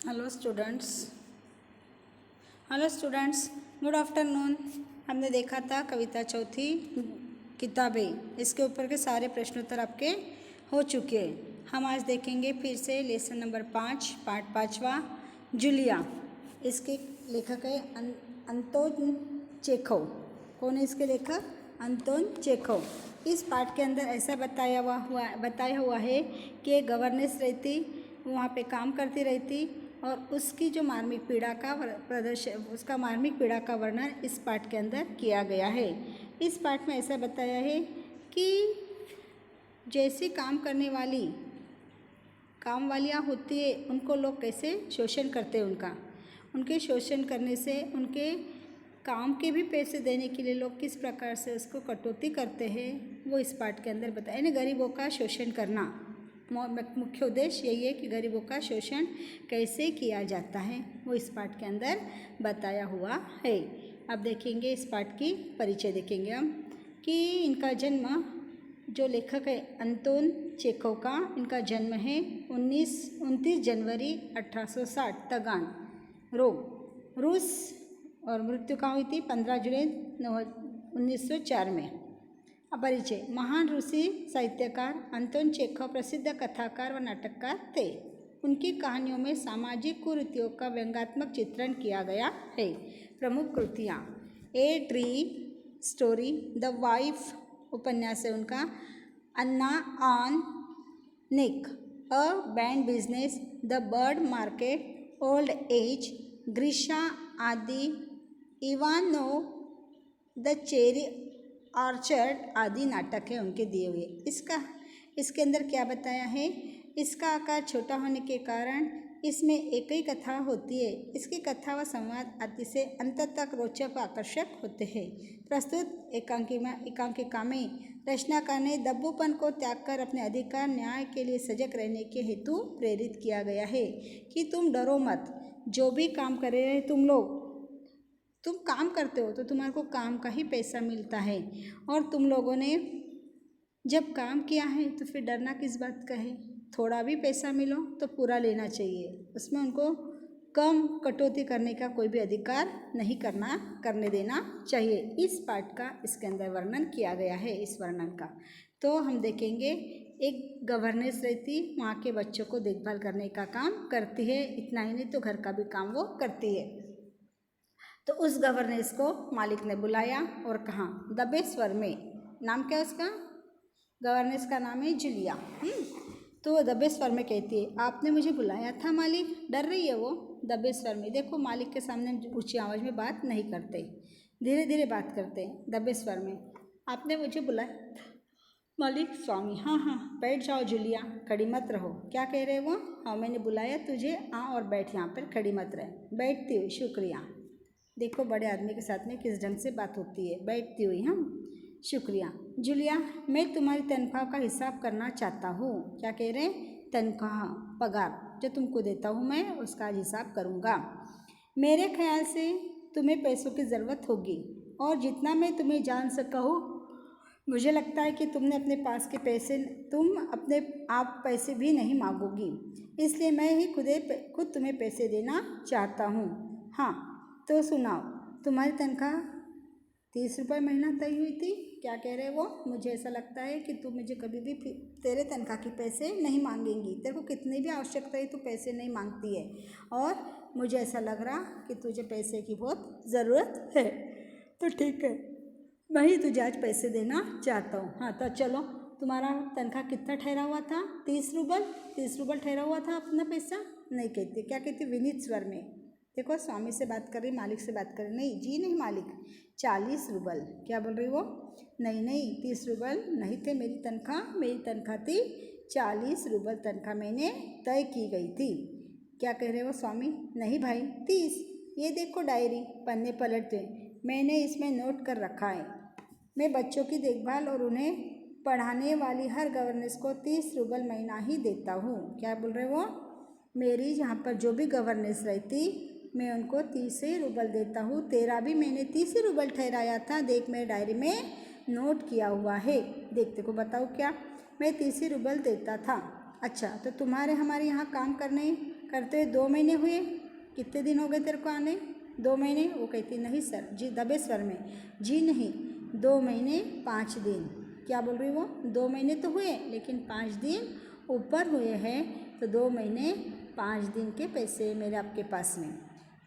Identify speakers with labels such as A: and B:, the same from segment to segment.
A: Hello students good afternoon. हमने देखा था कविता चौथी किताबें, इसके ऊपर के सारे प्रश्नोत्तर आपके हो चुके हैं। हम आज देखेंगे फिर से लेसन नंबर 5 पाठ 5वां जूलिया। इसके लेखक है अंतोन चेखव। कौन है इसके लेखक? Anton Chekhov. इस पाठ के अंदर ऐसा बताया हुआ है कि एक गवर्नेंस रहती, वहाँ पे काम करती रहती और उसकी जो मार्मिक पीड़ा का उसका मार्मिक पीड़ा का वर्णन इस पाठ के अंदर किया गया है। इस पाठ में ऐसा बताया है कि जैसी काम वालियाँ होती है, उनको लोग कैसे शोषण करते हैं। उनके शोषण करने से उनके काम के भी पैसे देने के लिए लोग किस प्रकार से उसको कटौती करते हैं, वो इस पाठ के अंदर बताया। यानी गरीबों का शोषण करना, मुख्य उद्देश्य यही है कि गरीबों का शोषण कैसे किया जाता है, वो इस पाठ के अंदर बताया हुआ है। अब देखेंगे इस पाठ की परिचय देखेंगे हम कि इनका जन्म, जो लेखक है अंतोन चेखव का, इनका जन्म है 29 जनवरी 1860 तगान, रोम, रूस, और मृत्यु कहाँ हुई थी? 15 जुलाई 1904 में। परिचय। महान रूसी साहित्यकार अंतोन चेखव प्रसिद्ध कथाकार व नाटककार थे। उनकी कहानियों में सामाजिक कुरीतियों का व्यंग्यात्मक चित्रण किया गया है। प्रमुख कृतियाँ: a tree story, the wife उपन्यास है उनका, Anna on neck, a band business, the bird market, old age, Grisha आदि, इवानो, द चेरी ऑर्चर्ड आदि नाटक है उनके दिए हुए। इसके अंदर क्या बताया है? इसका आकार छोटा होने के कारण इसमें एक ही कथा होती है। इसकी कथा व संवाद अति से अंत तक रोचक व आकर्षक होते हैं। प्रस्तुत एकांकिका में रचनाकार ने दब्बूपन को त्याग कर अपने अधिकार न्याय के लिए सजग रहने के हेतु प्रेरित किया गया है कि तुम डरो मत, जो भी काम कर रहे तुम काम करते हो तो तुम्हारे को काम का ही पैसा मिलता है, और तुम लोगों ने जब काम किया है तो फिर डरना किस बात का है? थोड़ा भी पैसा मिलो तो पूरा लेना चाहिए, उसमें उनको कम कटौती करने का कोई भी अधिकार नहीं करने देना चाहिए। इस पाठ का इसके अंदर वर्णन किया गया है। इस वर्णन का तो हम देखेंगे, एक गवर्नेंस रहती, वहाँ के बच्चों को देखभाल करने का काम करती है। इतना ही नहीं तो घर का भी काम वो करती है। तो उस गवर्नेंस को मालिक ने बुलाया और कहा दबे स्वर में, नाम क्या है उसका? गवर्नेंस का नाम है जूलिया। तो वो दबे स्वर में कहती है, आपने मुझे बुलाया था मालिक। डर रही है वो दबे स्वर में। देखो, मालिक के सामने ऊंची आवाज़ में बात नहीं करते, धीरे धीरे बात करते हैं दबे स्वर में। आपने मुझे बुलाया मालिक। स्वामी, हाँ हाँ बैठ जाओ जूलिया, खड़ी मत रहो। क्या कह रहे वो? हाँ मैंने बुलाया तुझे, आ और बैठ यहाँ पर, खड़ी मत रहे। बैठती हुई, शुक्रिया। देखो बड़े आदमी के साथ में किस ढंग से बात होती है, बैठती हुई। हम शुक्रिया। जूलिया, मैं तुम्हारी तनख्वाह का हिसाब करना चाहता हूँ। क्या कह रहे हैं? तनख्वाह, पगार जो तुमको देता हूँ मैं, उसका हिसाब करूँगा। मेरे ख्याल से तुम्हें पैसों की ज़रूरत होगी, और जितना मैं तुम्हें जान सका हूँ, मुझे लगता है कि तुम अपने आप पैसे भी नहीं मांगोगी, इसलिए मैं ही खुद तुम्हें पैसे देना चाहता हूँ। हाँ तो सुनाओ, तुम्हारी तनख्वाह 30 रुपये महीना तय हुई थी। क्या कह रहे वो? मुझे ऐसा लगता है कि तू मुझे कभी भी तेरे तनख्वाह के पैसे नहीं मांगेंगी। तेरे को कितनी भी आवश्यकता है तू पैसे नहीं मांगती है, और मुझे ऐसा लग रहा कि तुझे पैसे की बहुत ज़रूरत है। तो ठीक है, मैं ही तुझे आज पैसे देना चाहता हूँ। हाँ तो चलो, तुम्हारा तनख्वाह कितना ठहरा हुआ था? 30 रूबल। 30 रूबल ठहरा हुआ था अपना पैसा। नहीं कहती, क्या कहती? विनीत स्वर में। देखो, स्वामी से बात कर रही, मालिक से बात कर रही। नहीं जी नहीं मालिक, 40 रूबल। क्या बोल रही वो? नहीं 30 रूबल नहीं थे मेरी तनख्वाह थी 40 रूबल। तनख्वाह मैंने तय की गई थी। क्या कह रहे हो स्वामी? नहीं भाई 30। ये देखो डायरी, पन्ने पलटते, मैंने इसमें नोट कर रखा है। मैं बच्चों की देखभाल और उन्हें पढ़ाने वाली हर गवर्नेंस को 30 रूबल महीना ही देता हूँ। क्या बोल रहे वो? मेरी यहाँ पर जो भी गवर्नेंस रहती, मैं उनको 30 ही रूबल देता हूँ। तेरा भी मैंने 30 ही रूबल ठहराया था, देख मेरे डायरी में नोट किया हुआ है। देखते को बताओ क्या? मैं 30 ही रूबल देता था। अच्छा, तो तुम्हारे हमारे यहाँ काम करते हुए 2 महीने हुए, कितने दिन हो गए तेरे को आने? 2 महीने। वो कहती नहीं सर जी, दबे स्वर में, जी नहीं, 2 महीने 5 दिन। क्या बोल रही वो? 2 महीने तो हुए लेकिन 5 दिन ऊपर हुए हैं, तो 2 महीने 5 दिन के पैसे मेरे आपके पास में।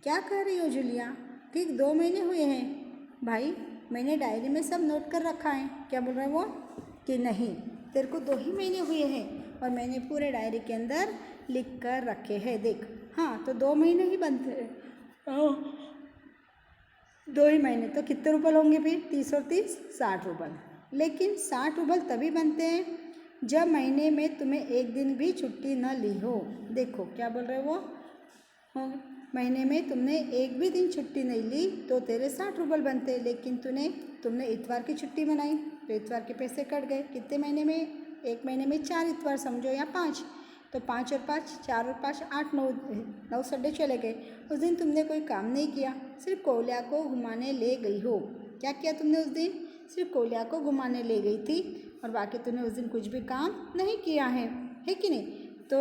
A: क्या कह रही हो जूलिया? ठीक 2 महीने हुए हैं भाई, मैंने डायरी में सब नोट कर रखा है। क्या बोल रहा है वो? कि नहीं, तेरे को 2 ही महीने हुए हैं और मैंने पूरे डायरी के अंदर लिख कर रखे हैं, देख। हाँ, तो 2 महीने ही बनते हैं। 2 ही महीने तो कितने रुपये होंगे फिर? 30 और 30 60 रुपये। लेकिन 60 रुपये तभी बनते हैं जब महीने में तुम्हें एक दिन भी छुट्टी न ली हो। देखो क्या बोल रहे वो? महीने में तुमने एक भी दिन छुट्टी नहीं ली तो तेरे 60 रुपये बनते, लेकिन तुमने इतवार की छुट्टी मनाई तो इतवार के पैसे कट गए। कितने महीने में? एक महीने में 4 इतवार समझो, या 5, तो 5 और 5 4 और 5 8 9 संडे चले गए। उस दिन तुमने कोई काम नहीं किया, सिर्फ कोल्या को घुमाने ले गई हो। क्या किया तुमने उस दिन? सिर्फ कोल्या को घुमाने ले गई थी और बाकी तुमने उस दिन कुछ भी काम नहीं किया है कि नहीं? तो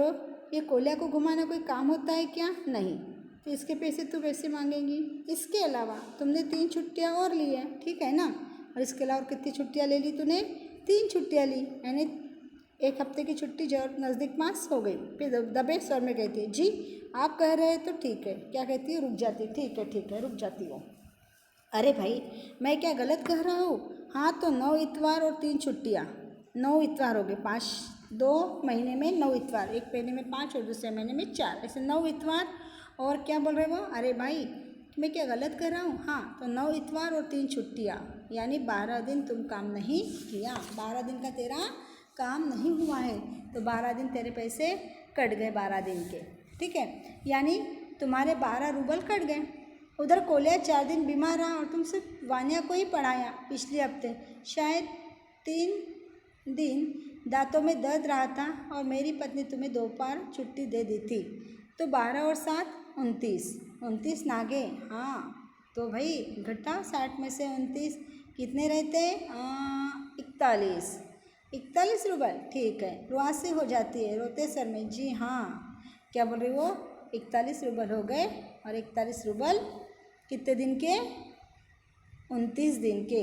A: ये कोल्या को घुमाना कोई काम होता है क्या? नहीं, तो इसके पैसे तो वैसे मांगेंगी। इसके अलावा तुमने 3 छुट्टियाँ और ली है, ठीक है ना? और इसके अलावा कितनी छुट्टियाँ ले ली तूने? 3 छुट्टियाँ ली, यानी 1 हफ्ते की छुट्टी जो नज़दीक पास हो गई। फिर दबे स्वर में कहती है जी आप कह रहे हैं तो ठीक है। क्या कहती है? रुक जाती। ठीक है रुक जाती हो। अरे भाई, मैं क्या गलत कह रहा हूँ? हाँ, तो 9 इतवार और 3 छुट्टियाँ, 9 इतवार हो गए। 5 2 महीने में 9 इतवार, एक महीने में 5 और दूसरे महीने में 4, ऐसे 9 इतवार। और क्या बोल रहे वो? अरे भाई, मैं क्या गलत कर रहा हूँ? हाँ, तो 9 इतवार और 3 छुट्टियाँ, यानी 12 दिन तुम काम नहीं किया। 12 दिन का तेरा काम नहीं हुआ है, तो 12 दिन तेरे पैसे कट गए 12 दिन के, ठीक है? यानी तुम्हारे 12 रूबल कट गए। उधर कोल्या 4 दिन बीमार रहा और तुम सिर्फ वानिया को ही पढ़ाया पिछले हफ्ते। शायद 3 दिन दांतों में दर्द रहा था और मेरी पत्नी तुम्हें दोपहर छुट्टी दे दी थी, तो 12 और 7 29 नागे। हाँ, तो भाई घटा 60 में से 29 कितने रहते? 41 रुपये, ठीक है। रुआसी हो जाती है रोते सर में, जी हाँ। क्या बोल रही वो? 41 रुपये हो गए और 41 रुपये कितने दिन के? 29 दिन के,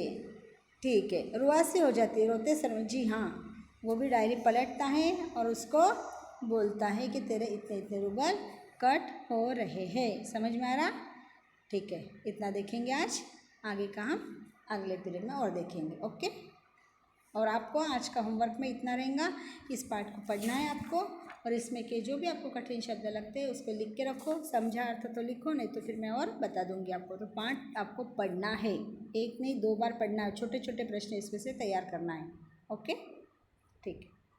A: ठीक है। रुआसी हो जाती है रोते सर में, जी हाँ। वो भी डायरी पलटता है और उसको बोलता है कि तेरे इतने इतने रुपये कट हो रहे हैं। समझ में आ रहा? ठीक है, इतना देखेंगे आज। आगे का हम अगले पीरियड में और देखेंगे, ओके? और आपको आज का होमवर्क में इतना रहेगा, इस पार्ट को पढ़ना है आपको, और इसमें के जो भी आपको कठिन शब्द लगते हैं उसको लिख के रखो। समझा अर्थ तो लिखो, नहीं तो फिर मैं और बता दूंगी आपको। तो पार्ट आपको पढ़ना है, एक नहीं 2 बार पढ़ना है। छोटे छोटे प्रश्न इसमें से तैयार करना है, ओके? ठीक है।